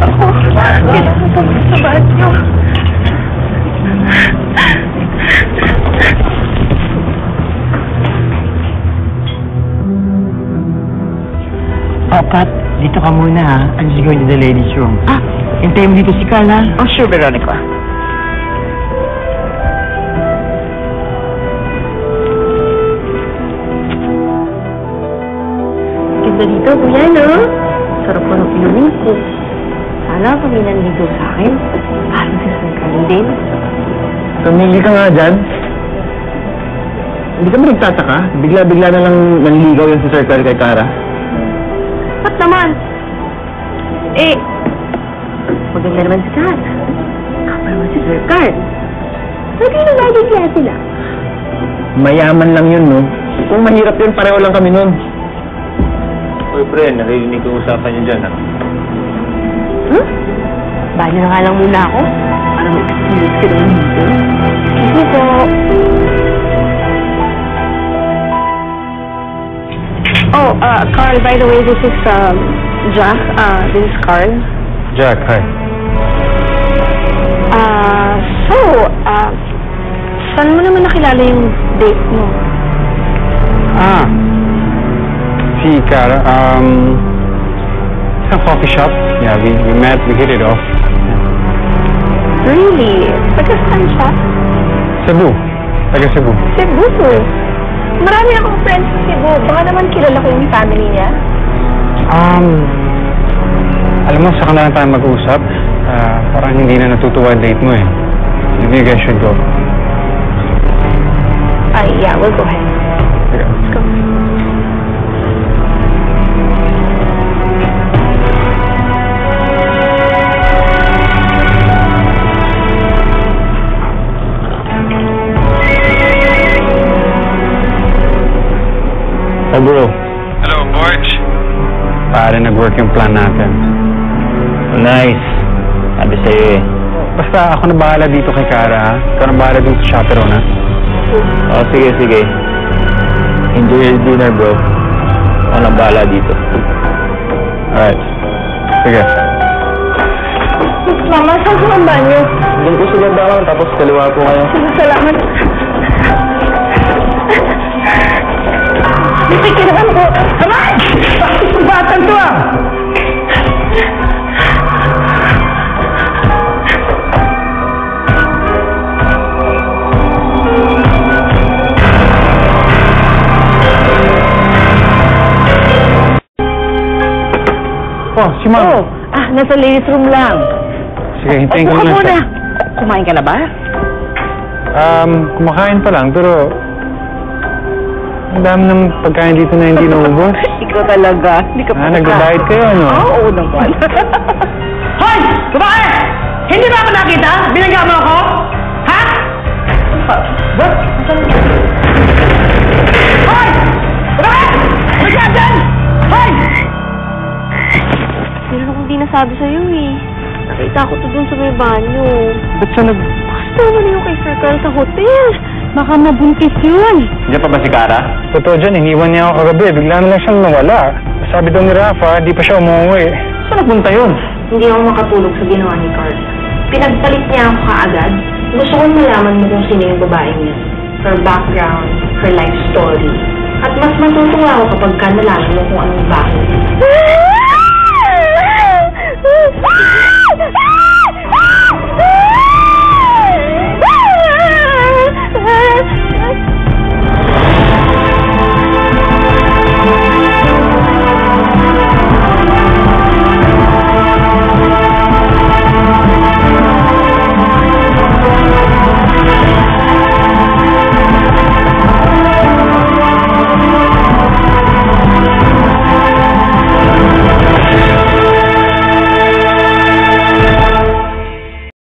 ako. Kailangan pumunta sa banyo. Pat, dito ka muna ha. I'm just going to the ladies' room. Hintayin mo dito si Carl ha? Oh, sure, Veronica. Ganda dito, kuya, no? Sarap ko ng inumin ko. Sana pag inanligo sa akin, parang si Sir Carl din. Tumili ka nga dyan. Hindi ka ba nagtataka? Bigla-bigla na lang nanligaw yung si Sir Carl kay Cara. Ba't naman? Maganda naman si Carl. Kapal naman si Sir Carl. Pwede na nabigla sila. Mayaman lang yun, no? Kung mahirap yun, pareho lang kami nun. Uy, pre, narinig ko usapan niyo dyan, ha? Banyo na nga lang muna ako. Para mag-experience ka naman dito. Sige po. Oh, Carl, by the way, this is, Jack. This is Carl. Jack, hi. Saan mo naman nakilala yung date mo? Si Cara, isang coffee shop. Yeah, we met, we hit it off. Really? Taga-saan siya? Cebu. Taga Cebu. Cebu? Marami akong friends sa Cebu. Baka naman kilala ko yung family niya. Alam mo, saka na lang tayo mag-usap. Parang hindi na natutuwa date mo eh. Maybe you guys should go. Yeah, we'll go ahead. Okay. Let's go. Oh, bro. Hello, Borge. Pare, nag-work yung plan natin. Nice. Sabi sa'yo eh. Basta ako na bahala dito kay Cara, ha? Ikaw na bahala dito sa chaperone, ha? Oh, sige. Enjoy your dinner, bro. Ako nang bahala dito. Alright. Sige. Mama, saan ko ang banyo? Doon po sila bawang, tapos kaliwa po kayo. Salamat. Bibigyan naman po. Kamay! Bakit ang batang to ah? Oh, si Ma'am. Nasa ladies room lang. Sige, hintayin ko Upo lang muna. siya. Kumain ka na ba? Kumakain pa lang, pero ang dami ng pagkain dito na hindi naubos. Ikaw talaga. Hindi ka pa nagda-diet kayo, ano? Oo, naman. Hoy! Babae! Hindi ba ako nakita? Binangga mo ako? Ha? What? Hoy! Babae! Bigyan dyan! Hoy! Meron akong di nasabi sa'yo eh. Nakita ko to dun sa may banyo. Ba't siya Basta naman yung kay Sir Carl sa hotel. Baka mabuntis yun. Diyan pa ba si Cara? Totoo dyan, iniwan niya ako kagabi. Bigla na lang siyang nawala. Sabi daw ni Rafa, di pa siya umuwi. Saan napunta yun? Hindi ako makatulog sa ginawa ni Carl. Pinagpalit niya ako kaagad. Gusto kong malaman mo kung sino yung babae niya. Her background, her life story. At mas matutuwa ako kapag nalaman mo kung anong bakit.